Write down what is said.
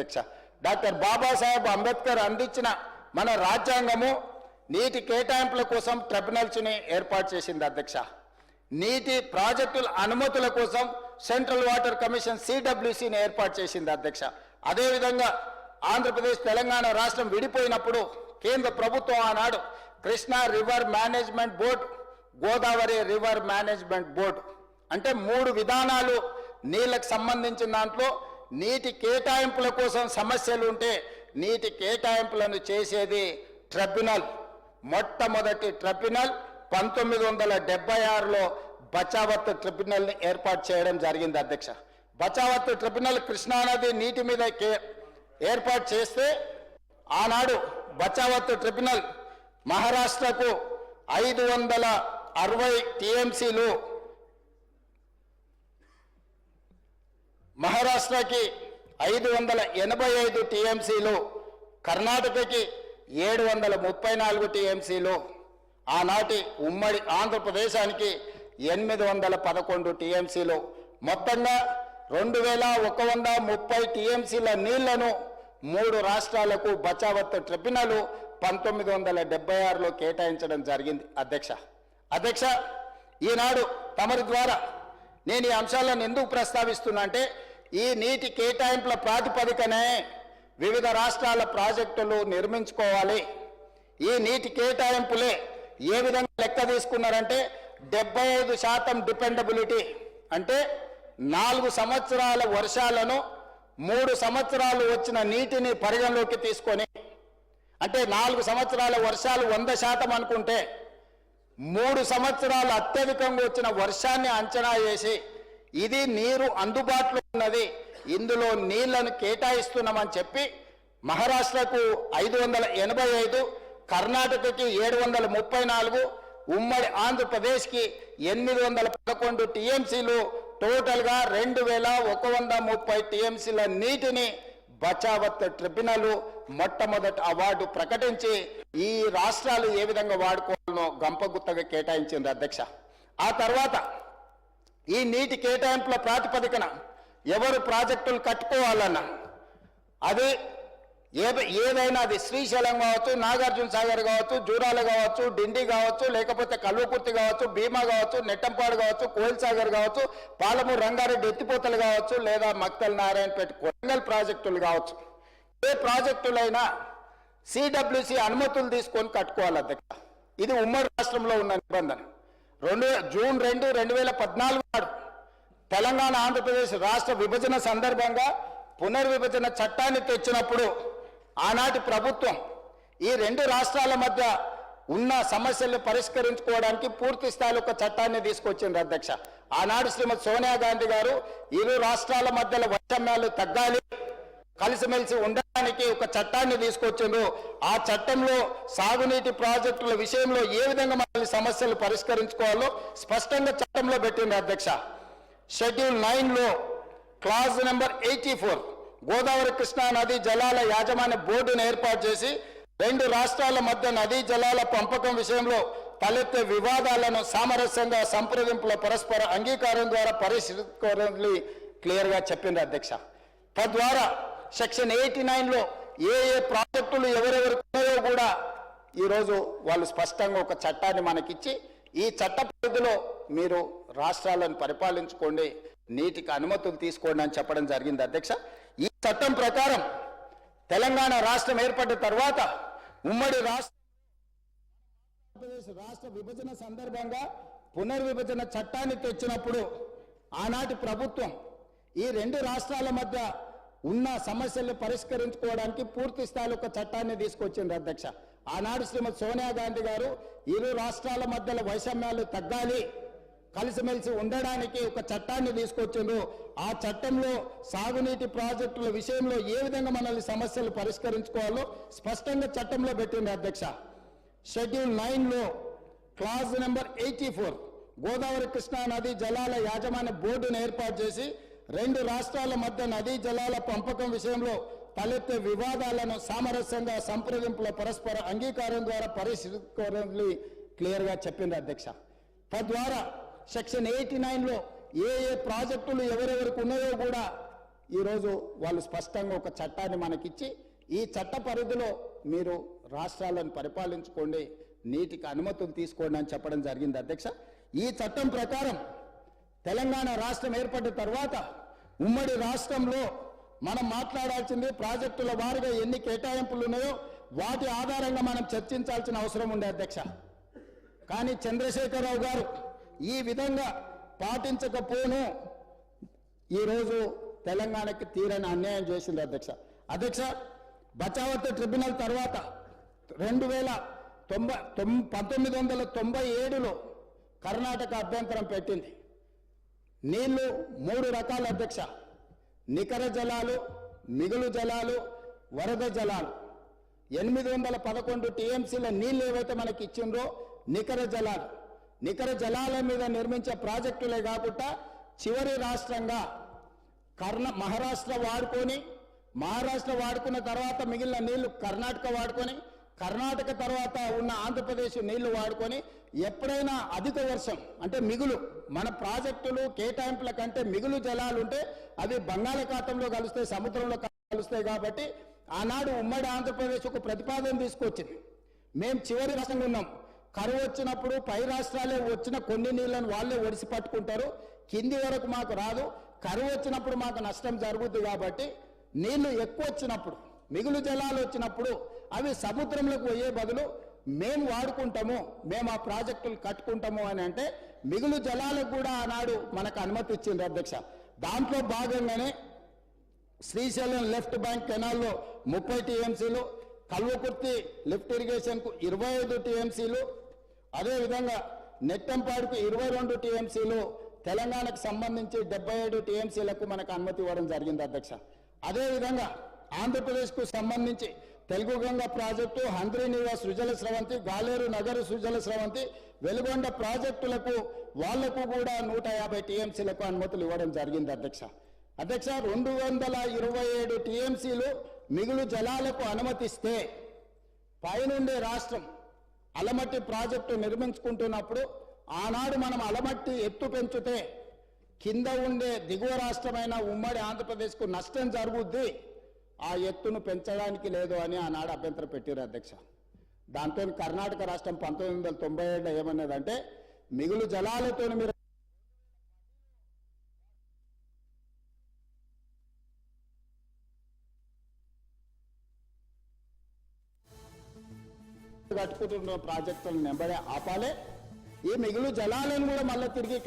అధ్యక్ష. డాక్టర్ బాబాసాహెబ్ అంబేద్కర్ అందించిన మన రాజ్యాంగము నీటి కేటాయింపుల కోసం ట్రిబ్యునల్స్ని ఏర్పాటు చేసింది అధ్యక్ష. నీటి ప్రాజెక్టుల అనుమతుల కోసం సెంట్రల్ వాటర్ కమిషన్ సిడబ్ల్యూసిని ఏర్పాటు చేసింది అధ్యక్ష. అదేవిధంగా ఆంధ్రప్రదేశ్ తెలంగాణ రాష్ట్రం విడిపోయినప్పుడు కేంద్ర ప్రభుత్వం ఆనాడు Krishna river management board, Godavari river management board అంటే 3 విధానాలు నీళ్ళకు సంబంధించిన దాంట్లో నీటి కేటాయింపుల కోసం సమస్యలు ఉంటే నీటి కేటాయింపులను చేసేది ట్రిబ్యునల్. మొట్టమొదటి ట్రిబ్యునల్ 1976లో బచావత్ ట్రిబ్యునల్ని ఏర్పాటు చేయడం జరిగింది అధ్యక్ష. బచావత్ ట్రిబ్యునల్ కృష్ణానది నీటి మీద ఏర్పాటు చేస్తే ఆనాడు బచావత్ ట్రిబ్యునల్ మహారాష్ట్రకు 560 టీఎంసీలు, మహారాష్ట్రకి 585 టీఎంసీలు, కర్ణాటకకి 734 టీఎంసీలు, ఆనాటి ఉమ్మడి ఆంధ్రప్రదేశానికి 811 టీఎంసీలు, మొత్తంగా 2130 టీఎంసీల నీళ్లను 3 రాష్ట్రాలకు బచావత్ ట్రిబ్యునల్ 1976లో కేటాయించడం జరిగింది అధ్యక్ష. ఈనాడు తమరి ద్వారా నేను ఈ అంశాలను ఎందుకు ప్రస్తావిస్తున్నా అంటే ఈ నీటి కేటాయింపుల ప్రాతిపదికనే వివిధ రాష్ట్రాల ప్రాజెక్టులు నిర్మించుకోవాలి. ఈ నీటి కేటాయింపులే ఏ విధంగా లెక్క తీసుకున్నారంటే 75% డిపెండబిలిటీ అంటే 4 సంవత్సరాల వర్షాలను 3 సంవత్సరాలు వచ్చిన నీటిని పరిగణలోకి తీసుకొని, అంటే 4 సంవత్సరాల వర్షాలు 100% అనుకుంటే 3 సంవత్సరాలు అత్యధికంగా వచ్చిన వర్షాన్ని అంచనా వేసి ఇది నీరు అందుబాటులో ఉన్నది, ఇందులో నీళ్లను కేటాయిస్తున్నామని చెప్పి మహారాష్ట్రకు 585, కర్ణాటకకి 734, ఉమ్మడి ఆంధ్రప్రదేశ్కి 811 టీఎంసీలు, టోటల్గా 2130 టీఎంసీల నీటిని బచావత్ ట్రిబ్యునల్ మొట్టమొదటి అవార్డు ప్రకటించి ఈ రాష్ట్రాలు ఏ విధంగా వాడుకోవాలనో గంపగుత్తగా కేటాయించింది అధ్యక్ష. ఆ తర్వాత ఈ నీటి కేటాయింపుల ప్రాతిపదికన ఎవరు ప్రాజెక్టులు కట్టుకోవాలన్నా అది ఏదైనా అది శ్రీశైలం కావచ్చు, నాగార్జున సాగర్ కావచ్చు, జూరాల కావచ్చు, డిండి కావచ్చు, లేకపోతే కల్వకుర్తి కావచ్చు, భీమా కావచ్చు, నెట్టంపాడు కావచ్చు, కోయిల్ సాగర్ కావచ్చు, పాలమూరు రంగారెడ్డి ఎత్తిపోతలు కావచ్చు, లేదా మక్తల్ నారాయణపేట కొడంగల్ ప్రాజెక్టులు కావచ్చు, ఏ ప్రాజెక్టులైనా సిడబ్ల్యూసి అనుమతులు తీసుకొని కట్టుకోవాలి అధ్యక్ష. ఇది ఉమ్మడి రాష్ట్రంలో ఉన్న నిబంధన. జూన్ 2, 2014 నాడు తెలంగాణ ఆంధ్రప్రదేశ్ రాష్ట్ర విభజన సందర్భంగా పునర్విభజన చట్టాన్ని తెచ్చినప్పుడు ఆనాటి ప్రభుత్వం ఈ 2 రాష్ట్రాల మధ్య ఉన్న సమస్యలను పరిష్కరించుకోవడానికి పూర్తి స్థాయిలో ఒక చట్టాన్ని తీసుకొచ్చింది అధ్యక్ష. ఆనాడు శ్రీమతి సోనియా గాంధీ గారు 2 రాష్ట్రాల మధ్యలో వైషమ్యాలు తగ్గాలి, కలిసిమెలిసి ఉండడానికి ఒక చట్టాన్ని తీసుకొచ్చిండ్రు. ఆ చట్టంలో సాగునీటి ప్రాజెక్టుల విషయంలో ఏ విధంగా మన సమస్యలు పరిష్కరించుకోవాలో స్పష్టంగా చట్టంలో పెట్టింది అధ్యక్ష. షెడ్యూల్ 9లో క్లాజ్ నెంబర్ 84 గోదావరి కృష్ణా నదీ జలాల యాజమాన్య బోర్డును ఏర్పాటు చేసి 2 రాష్ట్రాల మధ్య నదీ జలాల పంపకం విషయంలో తలెత్తే వివాదాలను సామరస్యంగా సంప్రదింపుల పరస్పర అంగీకారం ద్వారా పరిష్కరించాలని క్లియర్గా చెప్పింది అధ్యక్ష. తద్వారా సెక్షన్ 89లో ఏ ప్రాజెక్టులు ఎవరెవరికి ఉన్నాయో కూడా ఈరోజు వాళ్ళు స్పష్టంగా ఒక చట్టాన్ని మనకిచ్చి ఈ చట్ట పరిధిలో మీరు రాష్ట్రాలను పరిపాలించుకోండి, నీటికి అనుమతులు తీసుకోండి అని చెప్పడం జరిగింది అధ్యక్ష. ఈ చట్టం ప్రకారం తెలంగాణ రాష్ట్రం ఏర్పడిన తర్వాత ఉమ్మడి రాష్ట్ర విభజన సందర్భంగా పునర్విభజన చట్టాన్ని తెచ్చినప్పుడు ఆనాటి ప్రభుత్వం ఈ 2 రాష్ట్రాల మధ్య ఉన్న సమస్యలను పరిష్కరించుకోవడానికి పూర్తి స్థాయిలో ఒక చట్టాన్ని తీసుకొచ్చింది అధ్యక్ష. ఆనాడు శ్రీమతి సోనియా గాంధీ గారు 2 రాష్ట్రాల మధ్యలో వైషమ్యాలు తగ్గాలి, కలిసిమెలిసి ఉండడానికి ఒక చట్టాన్ని తీసుకొచ్చిండ్రు. ఆ చట్టంలో సాగునీటి ప్రాజెక్టుల విషయంలో ఏ విధంగా మనల్ని సమస్యలు పరిష్కరించుకోవాలో స్పష్టంగా చట్టంలో పెట్టింది అధ్యక్ష. షెడ్యూల్ 9లో క్లాజ్ నెంబర్ 84 గోదావరి కృష్ణా నదీ జలాల యాజమాన్య బోర్డును ఏర్పాటు చేసి 2 రాష్ట్రాల మధ్య నదీ జలాల పంపకం విషయంలో తలెత్తే వివాదాలను సామరస్యంగా సంప్రదింపుల పరస్పర అంగీకారం ద్వారా పరిష్కరించాలని క్లియర్గా చెప్పింది అధ్యక్ష. తద్వారా సెక్షన్ 89లో ఏ ప్రాజెక్టులు ఎవరెవరికి ఉన్నాయో కూడా ఈరోజు వాళ్ళు స్పష్టంగా ఒక చట్టాన్ని మనకిచ్చి ఈ చట్ట పరిధిలో మీరు రాష్ట్రాలను పరిపాలించుకోండి, నీటికి అనుమతులు తీసుకోండి అని చెప్పడం జరిగింది అధ్యక్ష. ఈ చట్టం ప్రకారం తెలంగాణ రాష్ట్రం ఏర్పడిన తర్వాత ఉమ్మడి రాష్ట్రంలో మనం మాట్లాడాల్సింది ప్రాజెక్టుల వారీగా ఎన్ని కేటాయింపులు ఉన్నాయో వాటి ఆధారంగా మనం చర్చించాల్సిన అవసరం ఉండే అధ్యక్ష. కానీ చంద్రశేఖరరావు గారు ఈ విధంగా పాటించకపోను ఈరోజు తెలంగాణకి తీరని అన్యాయం చేసింది అధ్యక్ష. అధ్యక్ష, బచావత్ ట్రిబ్యునల్ తర్వాత 1997లో కర్ణాటక అభ్యంతరం పెట్టింది. నీళ్లు 3 రకాల అధ్యక్ష: నికర జలాలు, మిగులు జలాలు, వరద జలాలు. 811 టీఎంసీల నీళ్ళు ఏవైతే మనకి ఇచ్చిండ్రో నికర జలాలు, నికర జలాల మీద నిర్మించే ప్రాజెక్టులే కాకుండా చివరి రాష్ట్రంగా మహారాష్ట్ర వాడుకొని, మహారాష్ట్ర వాడుకున్న తర్వాత మిగిలిన నీళ్లు కర్ణాటక వాడుకొని, కర్ణాటక తర్వాత ఉన్న ఆంధ్రప్రదేశ్ నీళ్లు వాడుకొని, ఎప్పుడైనా అధిక వర్షం అంటే మిగులు మన ప్రాజెక్టులు కేటాయింపుల కంటే మిగులు జలాలు ఉంటే అవి బంగాళాఖాతంలో కలుస్తాయి, సముద్రంలో కలుస్తాయి. కాబట్టి ఆనాడు ఉమ్మడి ఆంధ్రప్రదేశ్ ఒక ప్రతిపాదన తీసుకొచ్చింది. మేము చివరి రాష్ట్రంగా ఉన్నాం, కరువు వచ్చినప్పుడు పై రాష్ట్రాలే వచ్చిన కొన్ని నీళ్లను వాళ్ళే ఒడిసి పట్టుకుంటారు, కింది వరకు మాకు రాదు, కరువు వచ్చినప్పుడు మాకు నష్టం జరుగుతుంది. కాబట్టి నీళ్లు ఎక్కువ వచ్చినప్పుడు, మిగులు జలాలు వచ్చినప్పుడు అవి సముద్రంలోకి పోయే బదులు మేము వాడుకుంటాము, మేము ఆ ప్రాజెక్టులు కట్టుకుంటాము అని అంటే మిగులు జలాలకు కూడా ఆనాడు మనకు అనుమతి ఇచ్చింది అధ్యక్ష. దాంట్లో భాగంగానే శ్రీశైలం లెఫ్ట్ బ్యాంక్ కెనాల్లో 30 టీఎంసీలు, కల్వకుర్తి లిఫ్ట్ ఇరిగేషన్కు 25 టీఎంసీలు, అదేవిధంగా నెట్టంపాడుకు 22 టీఎంసీలు, తెలంగాణకు సంబంధించి 77 టీఎంసీలకు మనకు అనుమతి ఇవ్వడం జరిగింది అధ్యక్ష. అదేవిధంగా ఆంధ్రప్రదేశ్కు సంబంధించి తెలుగు గంగ ప్రాజెక్టు, హంద్రీనివా సృజల స్రవంతి, గాలేరు నగరు సృజల స్రవంతి, వెలుగొండ ప్రాజెక్టులకు వాళ్లకు కూడా 150 టీఎంసీలకు అనుమతులు ఇవ్వడం జరిగింది అధ్యక్ష. అధ్యక్ష, 227 టీఎంసీలు మిగులు జలాలకు అనుమతిస్తే పైనుండే రాష్ట్రం అలమట్టి ప్రాజెక్టు నిర్మించుకుంటున్నప్పుడు ఆనాడు మనం అలమట్టి ఎత్తు పెంచితే కింద ఉండే దిగువ రాష్ట్రమైన ఉమ్మడి ఆంధ్రప్రదేశ్కు నష్టం జరుగుద్ది, ఆ ఎత్తును పెంచడానికి లేదు అని ఆనాడు అభ్యంతరం పెట్టారు అధ్యక్ష. దాంతో కర్ణాటక రాష్ట్రం 1997 ఏమన్నదంటే మిగులు జలాలతో మీరు కట్టుకుంటున్న ప్రాజెక్టులను నెంబడే ఆపాలే, ఈ మిగులు జలాలను కూడా మళ్ళీ తిరిగి